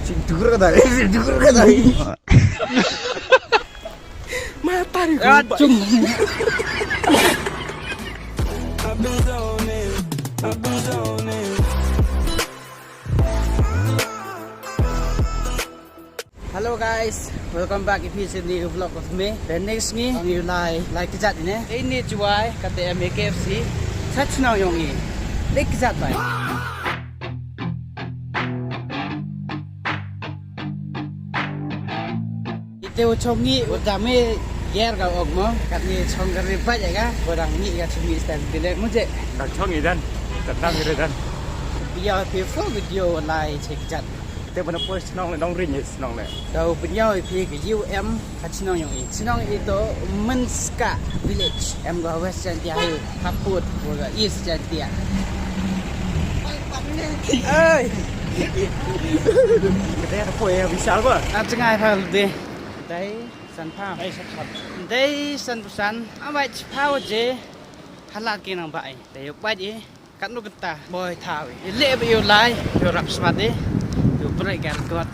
Dukur kata. Dukur kata. Mata nih. Racun. Hello guys, welcome back if it's a new vlog of me. The next ni new like kejat ni. Ini cuai kata MKFC. Saya senang yang ni. Like kejat baik. Itu chongi utame yer kau ogmo. Kami chong keribat ya kan. Orang ni kan chongi stand tidak muje. Tak chongi dan. Tak kira dan. Biar video like kejat.แต่วันนั้นสนองเลยน้องรินสนองเลย Đầu bên nhau thì cái UM phát sinh yang ini. Senang itu Menska Village. Em gua West Jantia, Kaput, gua East Jantia. Ơi. Kita ada poin besar apa? Anh chưa ngay phải đi. Đấy, sân phao. Đấy, sân busan. Anh vậy phao gì? Hắn là kia năng vậy. Để quay đi. Cắt nó kita boy thao. Lệ bị yêu lại, yêu rap smart đi. Berikan kuat.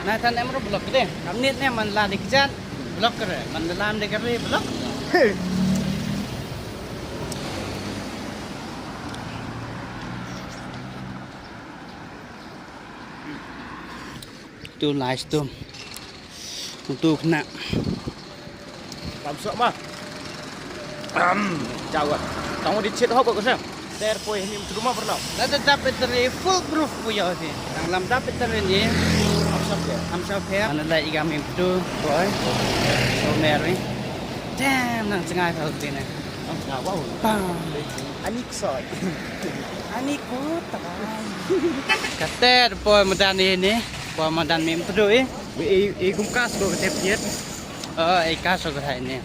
Nah, tan em blok deh. Kami ni man la dikjat blok kere. Man dalam dekare blok. Tu live stream. Tu kena. Masuk mah. Jawab. Kamu dicet apa kau sih? Dari poin ini rumah pernah. Dah dapat bateri full proof punya sih. Dalam dapat bateri ni. Amsap ya. Anda lagi kami tu, boy. So merry. Damn, nang cengai kau tu ni. Wow. Bang. Anik soy. Ani ko takai. Kata boy madan ni. Boy madan mem tu eh. Kum kas kau ketepet. Ikas so kai ni.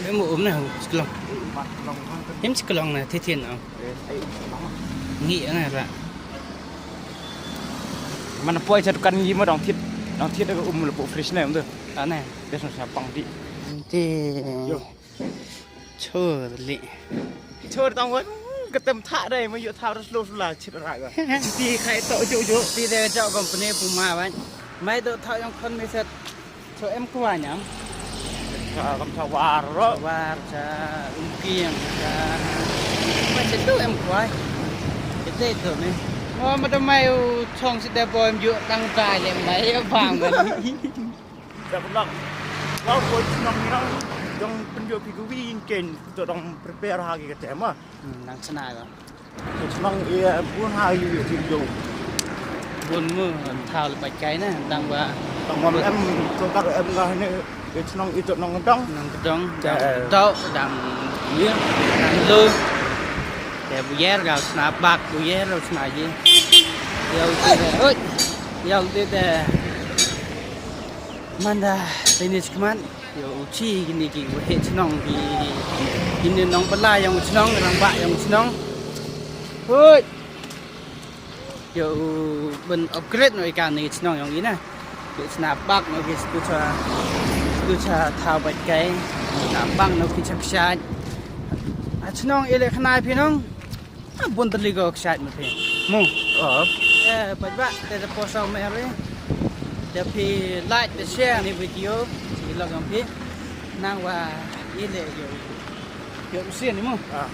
Cái mũ này sekelong. Em sekelong này thế thiên nào? Nghĩ này bạn. Mana poin satu ni mah dong tit ada lepo fresh ni betul. Này. Dia sudah pang di. Thì chờ lị. Chơi tao vẫn ketem thak đây mà dụ thao rất lâu là chết lại rồi. Thì khai tội chịu. Thì để cho company Puma bạn. Mấy đội thao trong con mới sẽ cho em qua nhá. Kamu tawar roh. War cha umpiang cha. Macam tu em kuai. Itu ni. Oh, macam mai chong si boy em juk tang tai le mai bang kan. Dah pulang. Kau pun senang yang penjual pigui ingin tu dong prepare hari kata mah. Nang sana kan. Senang ia pun hari video. Buồn mưa thao bạch cái nè đang qua Tong mom em tu tak em ngah ni senang itu nong dong. nang kedong tau đằng miếng đằng lư để bù vé gạo snap bạc bù vé rồi snap gì yêu tê mana finish keman yo uci gini ki we senang di gini nong pelai yang senang orang bak yang senang oi yo bên upgrade nội cái này senang yang ini cái snap bạc nó cái tu cha thao bạch cái làm băng nó khi chắc sai nong ile khnai phi nong bun tali go sai mà phi mu bạch bạ để cho sao mẹ rồi để phi like để share này video thì là làm phi nang wa ile yo xiên đi mu cái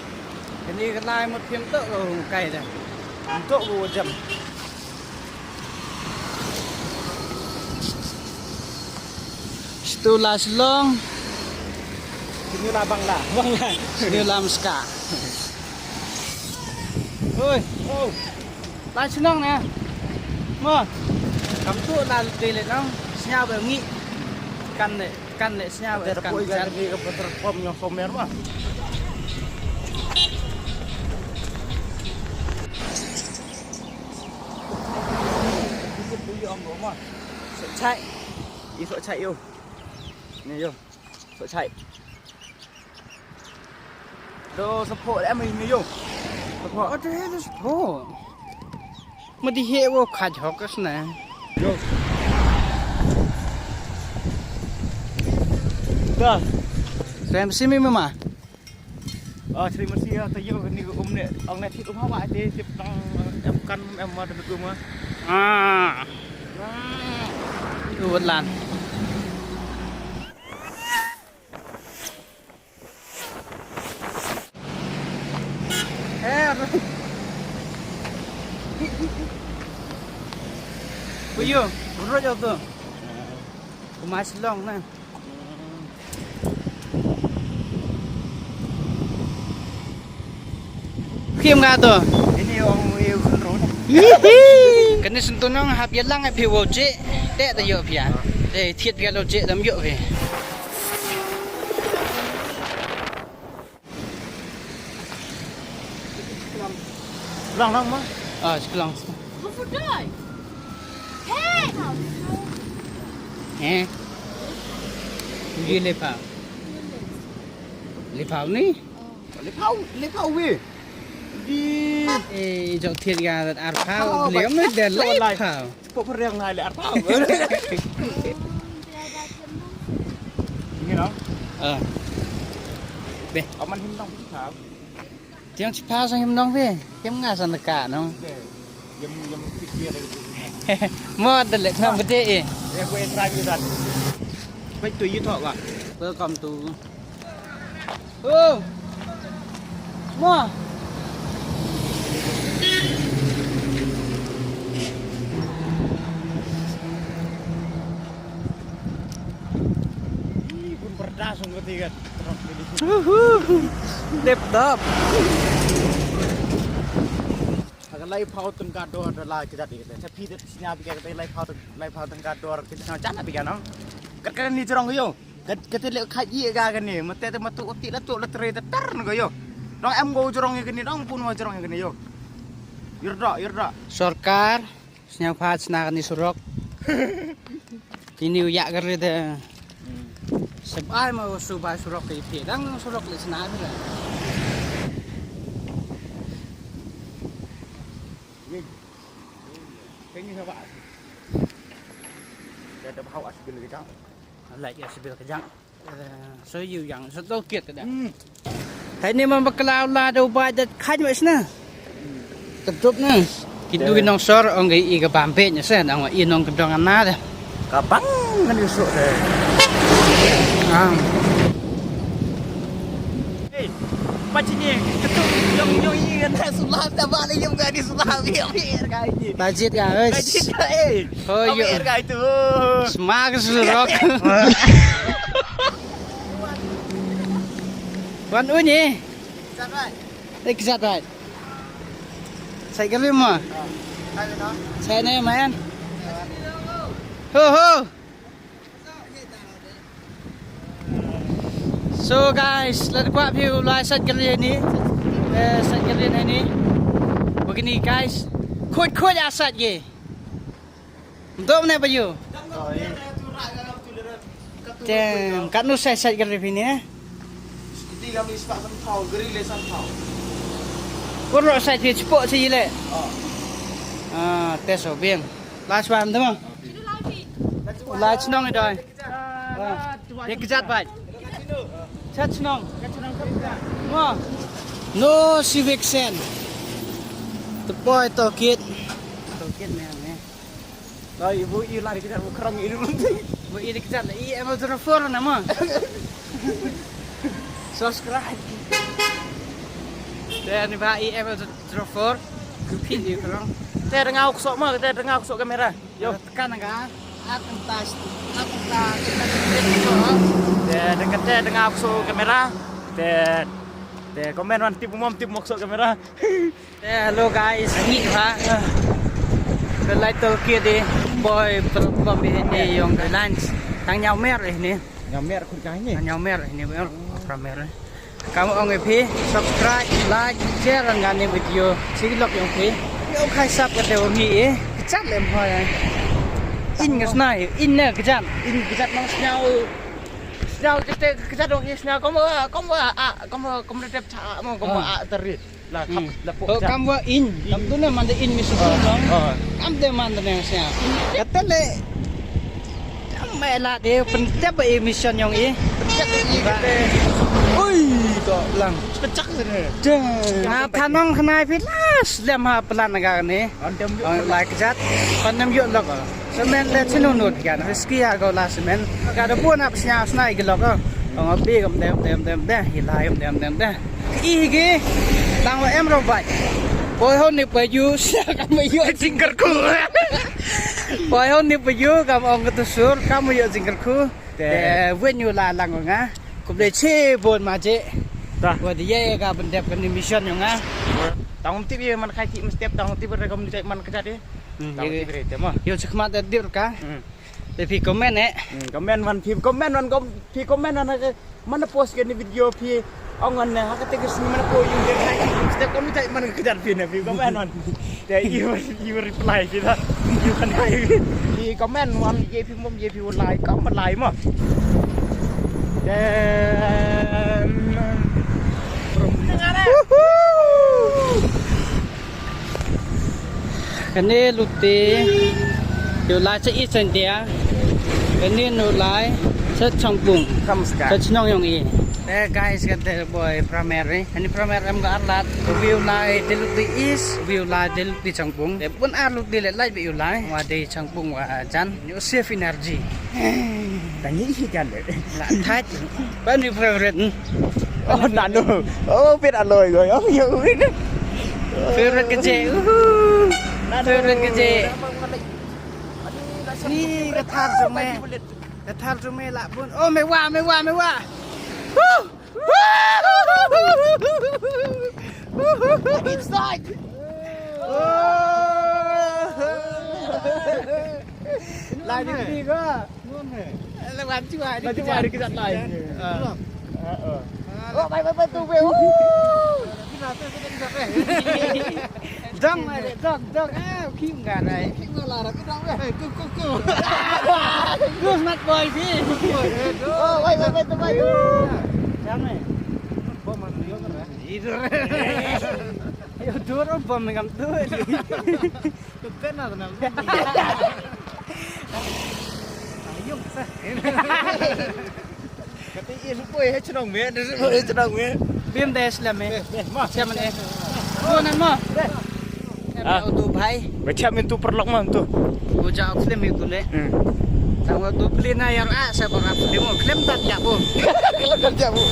này cái like một phim tợ cày này Untuk gua jam. Situ lah Selong, Sini lah bang lah. sini lah Meska. Oi, lah Selong nè, mơ, cắm tu là tì lại nó, nhau về nghĩ, căn lại nhau về Ada căn poin chặt. lagi ke peterpom yang somer mah. Sợ chạy. Ý sợ chạy yêu. Này yêu. Sợ chạy. Đồ support em mình yêu. Support. Thế là support. Mà đi hệ vô khá chọc cái nè. Yo. Dah. Xem xem mà. Terima kasih ya tayo ni ni ang natit hawa te tip nang em kan em ma de tu ma. Itu lan. Buyo, urut jauh tu. Kumas long na. Khiêm nga to. Ini orang yêu kontrol. Kani sentuh nong hap yelang ai phi wo je. Te ta yo pia. Te thiet pia lo je dam yo phi. Lang lang ma. Sekelang. Hvorfor døy? Hei! Ye le phao. Le phao ni. Le phao we. Di Jo thiet ga ar phao liam me de le phao. pok riang ngai le ar phao. Ini no. Be. Aman him nong phao. Tiếng chỉ phao sang em nong về, em ngã sang cả nó. Yam pikir itu. Mua được lệ tham cái gì? Ya ko try you that. Pai tu you thọ ba. Welcome to. Mua. Pun perdas sung ketiga. Đẹp top. Agar lai phao tengah dor adalah kita di kita. Tapi itu sini abi kita lai phao tengah dor kita sangat cana abi kan. Kan ni cerong yo. Kita lihat kaji kan ni. Mesti tu matu uti lah tu lah terita tar nego yo. Dong em go cerong yang ni dong pun mau cerong yang ni yo. Yurda. Sorkar, senyap phat senakan di surok. Kini uyak kerja deh. Sebai mau subah surok ke ipi. Dang surok le senak tu lah. Kayaknya siapa? Dia ada bawa sebil kejang. Lại ở Siberia cái dạng số nhiều dạng số tốt kiệt cái đấy thấy nên mà bạc lao là đâu bài đặt khai như vậy nè tập trung nè cái đuôi nong sor ông cái cái bàn bể nhá xem đang ở yên nong cái trong ăn ná đấy Kapan kan besok deh. Hey, macam ni ketuk yang ini kan sulah tak balik yang gadi sulah biar kau ini. budget ya ơi Budget kau. thôi Biar kau itu. smart surok quan ui nhỉ đây cái rồi xây cái lim mà xây này mày ăn hô so guys let's go up here like set kalian ni set kalian ni begini guys khôi asat ye untuk mana baju Jangan, kan nu set kalian ni Kita kami sepak sempau, grill sempau. Kau rasa set dia cepat sih le tes obeng last one tu mah last nong itu dia kejat baik chat nong wah no civic sen tepoy tokit ni Lah ibu i lari kita kerang ini nanti. bu ini kejat i emal telepon nama subscribe dan ni ba i emal telepon kupin di kerang Kita dengar kusok mah, kita dengar kusok kamera. yo tekan enggak akan tas kita Kita dengar kusok kamera. Kita komen wan tipu kusok kamera. hello guys ini ha belai tokit di boy perempuan ini yang lunch tang nhau mer ini Ngamer kun kayaknya. tang nhau mer ini mer mer kamu orang EP subscribe like share dengan ini video silok yang EP yo khai sub ke dewa mi kecat lem hoy in ke snai in ne kecat Ini kita nang Senyaw kita dong ini senyaw kamu tetap cak mau kamu teri. Lah lapuk. kamu in kamu tu nama in misu dong kamu tu mana yang saya kata le kamu lah dia pencet emission yang ini Cak ini kita. Oi. ก็ลัง Kecak sini. เจ้าทานองขนายพิลาสเลียมหาปลานกานี่ Andam หลายกระจัดปันน้ำเยอะแล้วก็สมัยเล่นชิโนนุดกันริสกี้ก็ลาสมัยการะพูนับสญาสนายกันแล้วก็เอาปีกเต็มฮิลายเต็มอีกีลังว่าเอ็มรบไปพอเขานี่ไปอยู่เสียกันไม่อยู่จิงกระคูพอเขานี่ไปอยู่กับองค์ตุสุรก็ไม่อยู่จิงกระคูแต่เว้นอยู่ลาลังว่าก็เลยเชื่อบนมาเจ Dah. ว่าที่แย่กับเป็นเด็กกันในมิชชั่นอยู่ไง Tanggung tip ya man kaki mesti tanggung tip rekomendasi man kerja deh. Tanggung tip itu mah. อยู่สักมาแต่เดียวกันแต่พี่คอมเมนต์เนี่ย Komen man pi komen man kom pi komen mana post kan di video pi ongan ne hak ketika sini mana po yung dia kaki setiap kami tak mana kejar pi ne pi komen man. Dia you reply kita. You kan pi komen man ye pi mom ye pi like kom man like mah. Dan cái này lụt tê điều lái sẽ ít dần tía cái này nó lái sẽ trong bụng come sekali. sẽ nong yang ini guys kata boy primary ini primary em gak alat view lái di lụt tê is view lái di lụt tê trong bụng để pun lụt tê lại view lái và di trong bụng và chan nó save energy Tanya ikan deh. là thái bao nhiêu favorite Oh nano. Oh pit aloy rồi. Oh ya udah. favorite cái gì favorite cái gìนี่กระทานจุเมกระทานจุเมละบุญโอ้ไม่ว่าInside. ลายดีก็ระวังช่วย Nanti mari kita lain. Oh, bye tu be. จ้องเลยจ้องอ้าวขี้มึงกันอะไรขี้มึงอะไรพี่น้องเว้ยกูมัดบ่อยพี่ Oh, bye tu bye. ยังไงบ่มันเยอะกันเหรออีดูเดี๋ยวดูรถบ่มันกำตัวตุ๊กเต้นอะไรนั่นยุ่งซะ Kata ini boy cenong me, cenong me. บีมเดสแล้วมั้ยใช่มันเองโอ้นั่นมั้งเอาตัวไผ่ Macam itu perlok mah tu. กูจะเอาเคลมอยู่ตัวเลยแต่ว่าตัวเพลินayam saya berapa demoเคลมตัดจับบุ Kalau kerja bu.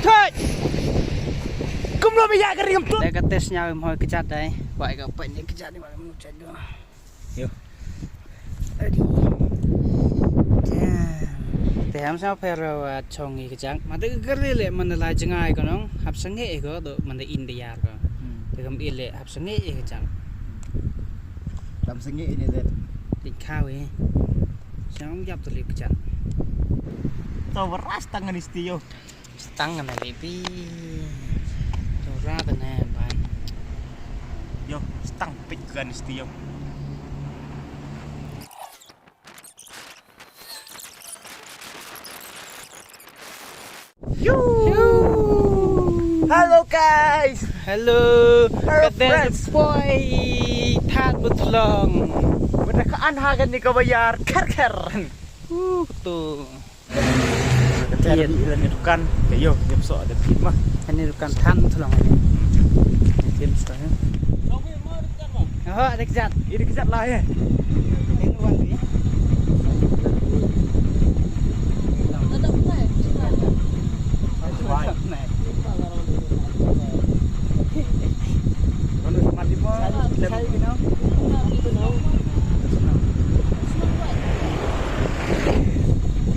Thôi. Kum lo bijak kering tu. Để cái test nhau em hồi cái chặt đây, vậy cái bệnh những cái chặt đi mà em chạy được. Yo. Thì em sao phải rồi chồng cái chặt, mà tự cái lệ mình là chừng ai còn nó hấp sáng nghệ có được mình là India rồi, thì không yên lệ hấp sáng nghệ cái chặt. Làm sengi ini deh. Định khao ấy, sao không dập được cái chặt. Tahu beras tangan istio. Tăng cái này baby, rồi ra từ này bạn. Yo, stang pikkan istio. Halo guys. Hello, friends. Boy, Than Butlong. Benda keanhagan ni kau bayar ker. Tuh. Iya, ini dukan. Yo, dia sok ada pit mah. Ini bukan Than Butlong ini. Ini tim saya. Oh, ada kejat. Ini kejat lah ya. Ini uang ni.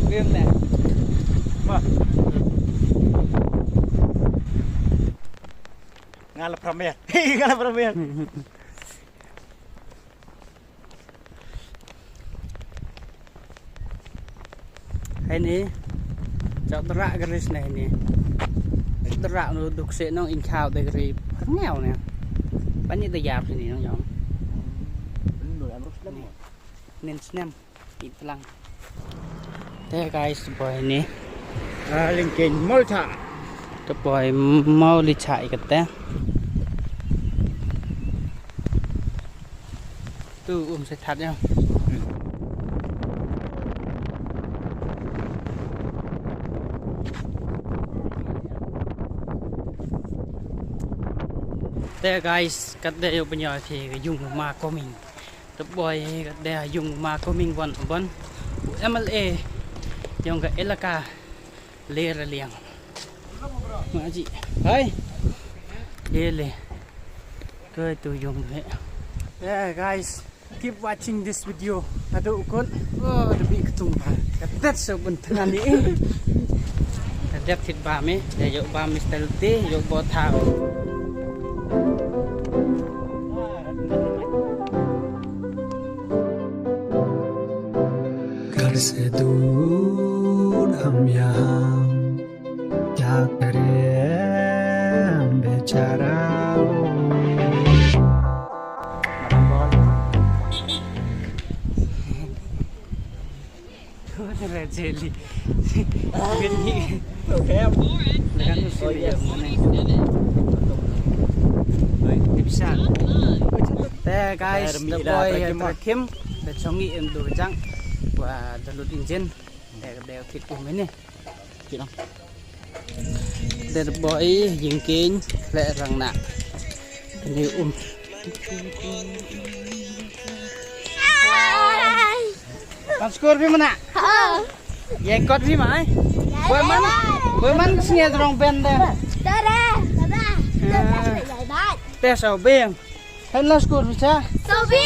Game nè. Mah. Ngalap ramen. Ngalap ramen. Ini cháu tara garis này nè. Tara nó đục sẽ nó in khao đây gari rất nghèo nè. Bán như tờ giáp thì nó giống. Nên xem ít lăng. Thế guys boy ini Lingkin multa. cái boy mau đi chạy cái té. Tu sẽ thật nhau. There guys, kat there yo penyo thì cái dùng mà có mình. Tập boy kat there dùng mà có mình bon. MLA yang ke elaka le liang. Mà chị. Hey. Le. Cái tôi dùng thế. Yeah guys, keep watching this video. Ada ukun. Oh, lebih ketumpa. Kat so bentengan ni. Đẹp thịt bà mấy để dụ bà Mr. T dụ bò thảo घर से दूर हम यहाँ क्या करें बेचारा Red jelly gini dengan usul yang mana bisa there guys the boy Kim the chongi em đồ trắng và the lột engine để đeo thịt của mình này chị không the boy dừng kín lệ rằng nặng như Con skor phim mana? Yang kot phim ai? Boy man sini terong pen deh. Teh sao beng. Hello skor bisa? Sobi.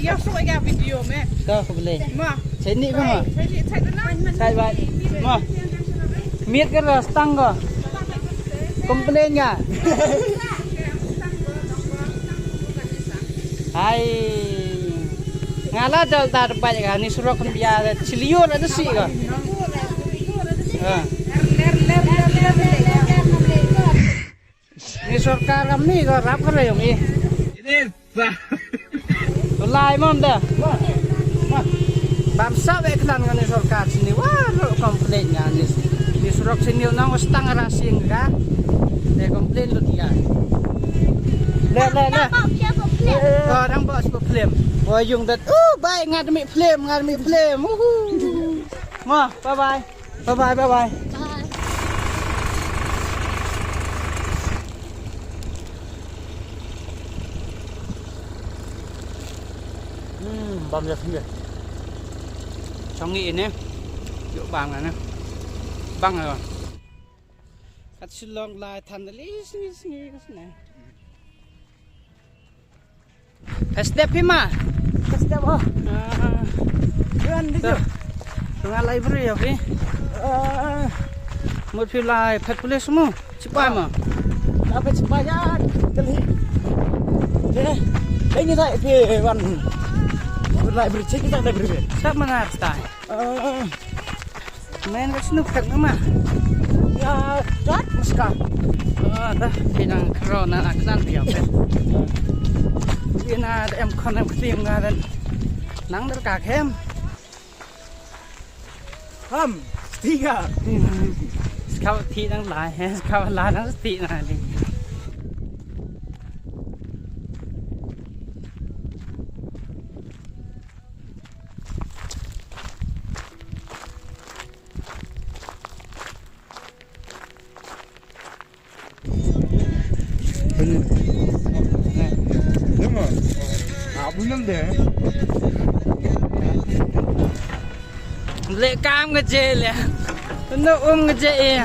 Yo suai ga video me. Kau boleh. Ma. Saya ni kan ma? Saya tenang. Saya baik. Ma. Miet ke stang ke? Komplain ke? Hai. Ngala jal tar banyak kan ni suruh kan biar ciliur ada sih kan. Ni sarkar kami ni kan rap kan yang ni. Ini Lai mom dah. Bangsa bekenan kan ni sarkar sini. Wah, komplain kan ni. Ni suruh sini orang stang rasing kan. Dia komplain lu dia. Le. Orang bos komplain. Boy dùng thật bye ngạt mi flame mà bye băm ra phía trong nghị nè chỗ bằng này nè băng rồi cắt xi long lại thành đấy này step mà step oh kan gitu tengah library ya Pi một phiếu lại phật police semua cepat mà apa cepat ya kali đây như vậy thì còn lại bercek kita ada berbe sắp mà nạt tài men cái snoop thật nữa mà ya cat muska dah pinang corona aksan dia Pi Ina em con em tìm ra đây nắng đất cả khem ham tiga kau thi đang lại kau lại đang thi này đi belum deh lệ cam cái chê lẹ nó cái chê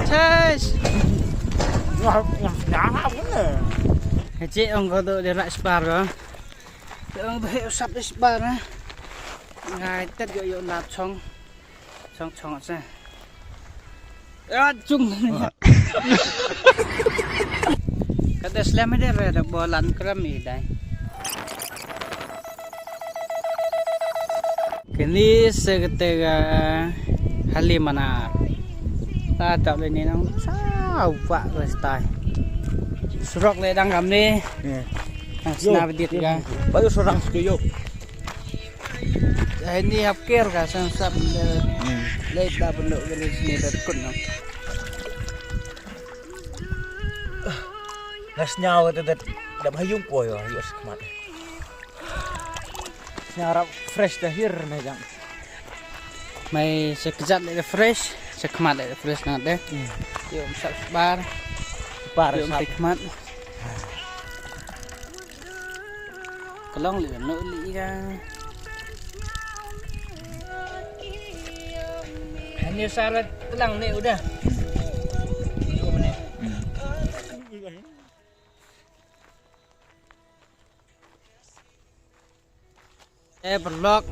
chơi cái chê ông có đội để lại spar rồi ông phải sắp đi spar á ngày tết gọi nạp xong ra chung cái đấy slam mới đây rồi bỏ lăn cái gì đây kini seketika Halimana ta chọn lên này nó sao vạ rồi style srok le đang cầm đi snap dit ga baru seorang studio ini hapker ka sang sab le ta bendo gani sini dat kun Nasnyaw itu dah bayung po yo sekemat. Nyarap fresh dahir nih jang. Mai sekejap le fresh, sekemat le fresh ngat deh. Yo sab bar Par yo sekemat. long lửa nỗ lý ra như sao là lăng nịu đây vlog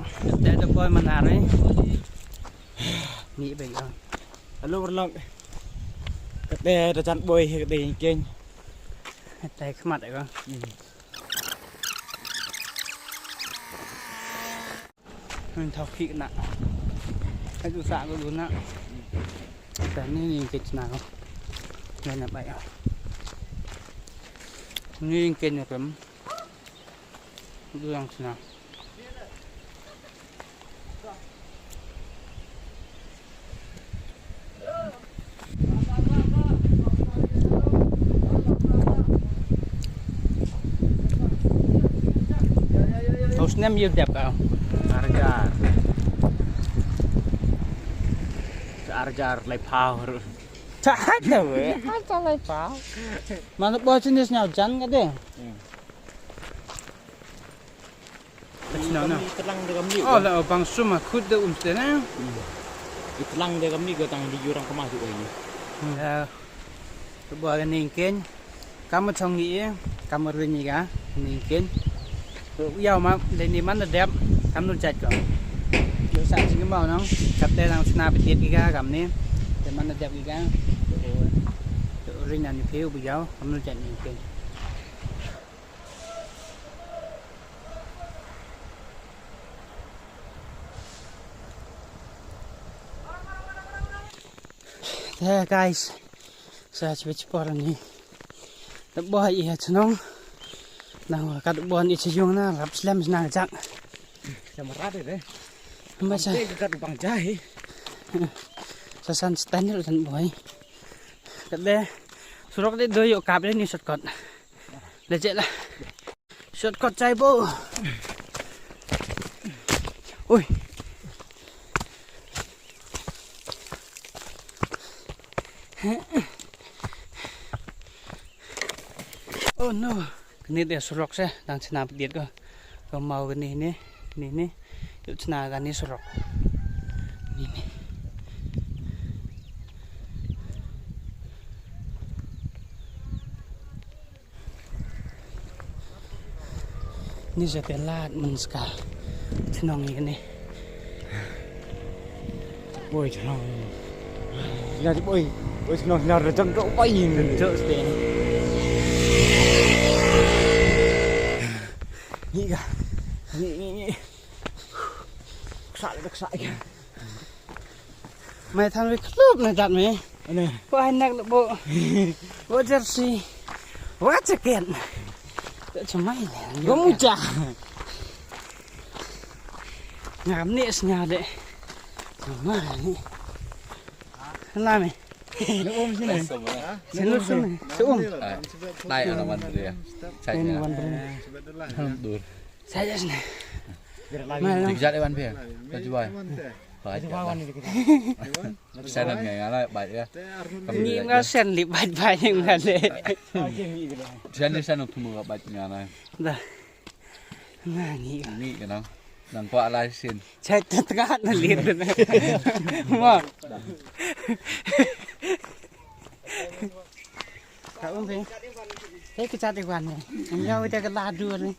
để được coi màn nào đấy nghĩ về không halo vlog kete đã chăn bôi kete keng tay cái mặt đấy không mình thao khí nặng cái chủ sạn có đúng nặng cái này nhìn kịch nào đây là bậy nhìn kịch được lắm đường nào nem nhiều đẹp không? Arjar lai power. Cak deh, apa lagi pau? Mana bawa jenisnya hujan nggak deh? Telang de kami. Oh lah bang sum aku dah umstena. Telang de kami ke tang di jurang kemasuk ini. Ya, bawa ningkin. Kamu canggih, kamu ringi kan? Ningkin. Yêu mà lên đi mắn là đẹp cắm nó chặt rồi kiểu sẵn cái màu nó cặp đây là snap tiết cái ga cầm nè để mắn là đẹp cái ga rồi riêng là phiếu bây giờ cắm nó chặt những cái thế guys saya coba cepat ni tak boleh ia senang nào các bọn đi chơi chung na gặp slam na chắc Sama rada deh. mà sao Cái bằng jahe. sao san stand rồi thằng boy cái đây surok đây đôi hiệu cáp đây ni shortcut để chạy là shortcut chạy bộ ui oh no ini dia surok saya dan senap dia ke mau ke ni yuk senaga ni surok ni setelah menskal senang ini Boy senang. Jadi boy senang nara jam tu boy ini. cok sih Ni kah? Ni. Kesak. mày tham với club này đặt mày Ini. có ai nặng được bộ có jersey quá chắc kiện đợi cho mày này Có mu cha. ngắm nệ nhà đấy mà này làm mày Nak om sini. xin lỗi xin này sẽ ôm Đây ở Lawan dia. đây là Saya quan trọng dur. saya sini Biar lagi. mà Dikjat Ewan Pia. Coba. Baik. Kawan ni kita. Saya dan ngala baik ya. ni nggak sen lip baik yang nggak deh Saya ni saya nak tunggu baik ngala. dah nah ni Ni kan. Nang kwa lai sin. saya tengah nak lihat mau kau ôm về cái chặt đi quan này anh nhau cái lá đua này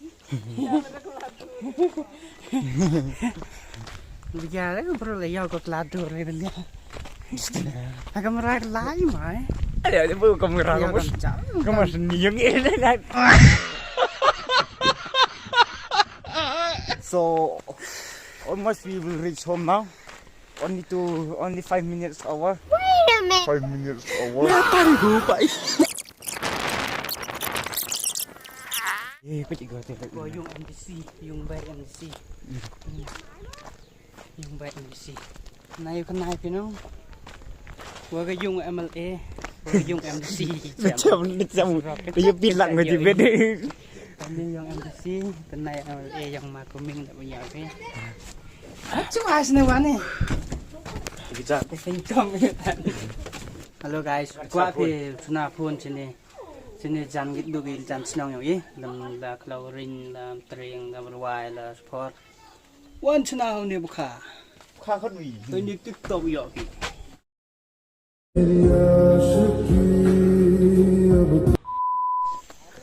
bây giờ đấy không phải là có lá đua này bên kia anh cầm ra lá gì mà Ada dia pun kamera kamu. Kamu sendiri yang ini kan. So almost we will reach home now. Only 5 minutes over. Wait a minute. 5 minutes over. Tahu pak. Kau cikgu tu. Gua yung MDC, yung bay MDC, yung bay MDC. Nay kan nay pino. Gua cái yung MLA, gua yung MDC. Macam dia bilang ngaji beda. Ini yung MDC, kan nay MLA yang makuming tak punya apa. Cuma asne wane. Kita Halo guys, gua pi tuna phone sini. sini jan gitu gil jan senang yang dalam la chlorine la tring la berwai la sport wan senang ni buka ข้าคนวี tôi đi tiếp tục yok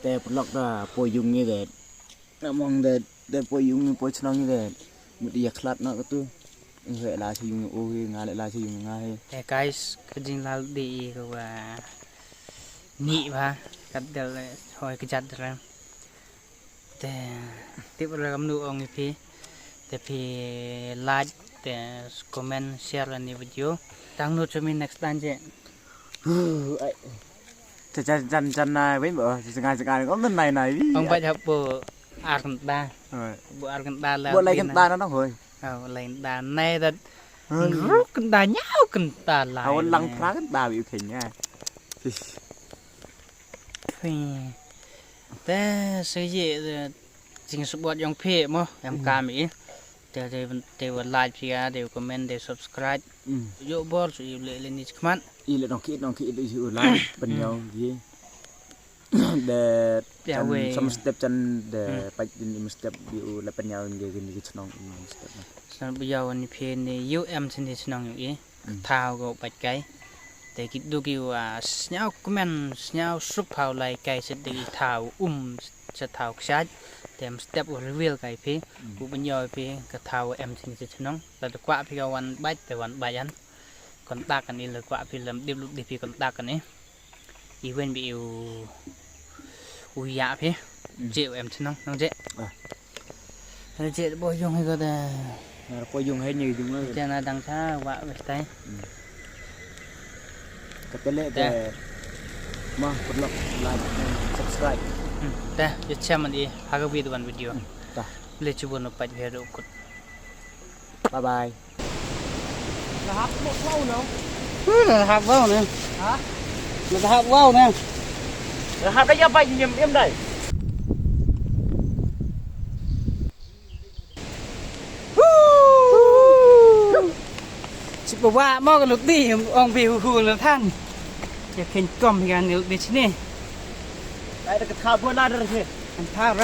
แต่ปลอกda ปวยยุงนี่แหละน่ะมองแต่ปวยยุงปวยชนองนี่แหละมุดอยากคลัดเนาะก็ตู้เฮลาชยุงโอ้ยงาลาชยุงงา guys kejing lalu di gua ni ba kadal hoi kejat dalam te tip rekam nu ong pi te pi like te comment share la ni video tang nu cho min next time je จะจันนายไว้บ่จะงานก็มันไหน ông phải học bộ Argentina bộ Argentina là บ่อะไรกันตาเนาะเฮ้ย lại đà này là rút cần đà nhau cần đà lại เอาลังพระกันตาอยู่เข่งง่าย แต่ซื้อเยอะจริงสปอร์ตยังเพ่มั้งยังกามีเดี๋ยวไลค์พี่เดี๋ยวคอมเมนต์เดี๋ยว subscribe โยบอลสุดเลยเล่นนี่ขมัน อีเลยน้องคิดดูสิอุลาเป็นยาวยี่เดสมสเต็ปจันเดไปดินสเต็ปอยู่แล้วเป็นยาวเดี๋ยวกินกินน้องสเต็ป สำหรับยาววันนี้เพียงในยูเอ็มชนิดน้องอยู่อีท้าวก็ไปไกลแต่คิดดูกี่ว่าสเนาคอมเมนต์สเนาสุภาพไล่ไกลสุดที่ท้าวจะท้าวชัดแต่สเต็ปรีวิวไกลพี่กูเป็นยาวพี่กับท้าวเอ็มชนิดน้องแต่กว่าพี่ก็วันใบแต่วันใบยันคนตากันนี่เลยกว่าพี่เริ่มดิบลุกดิพี่คนตากันนี่อีเวนต์บิวอุยยะพี่เจ้าเอ็มชน้องเจ้เจ้บ่ยงให้ก็ได้ ปวยยุงให้ยืดยุงเลย cho nên đằng xa vạ về tay ก็เป็นเละแต่มากดไลค์ subscribe แต่จะเชื่อมันดีหากวิดีโอวันวิดีโอ จ้ะ เลยจูบนไปเพื่อดูกด บ๊ายบาย นะครับว้าวเนาะนะครับว้าวเนี่ยฮะนะครับว้าวเนี่ย นะครับได้ยังไปเยี่ยมได้ สิบอกว่ามอกันลุกดีองวิวคูลท่านจะเข็นกล่อมกันลุกดีชนี่ ได้แต่ข้าวพวกนั้นเลย อันท่าไร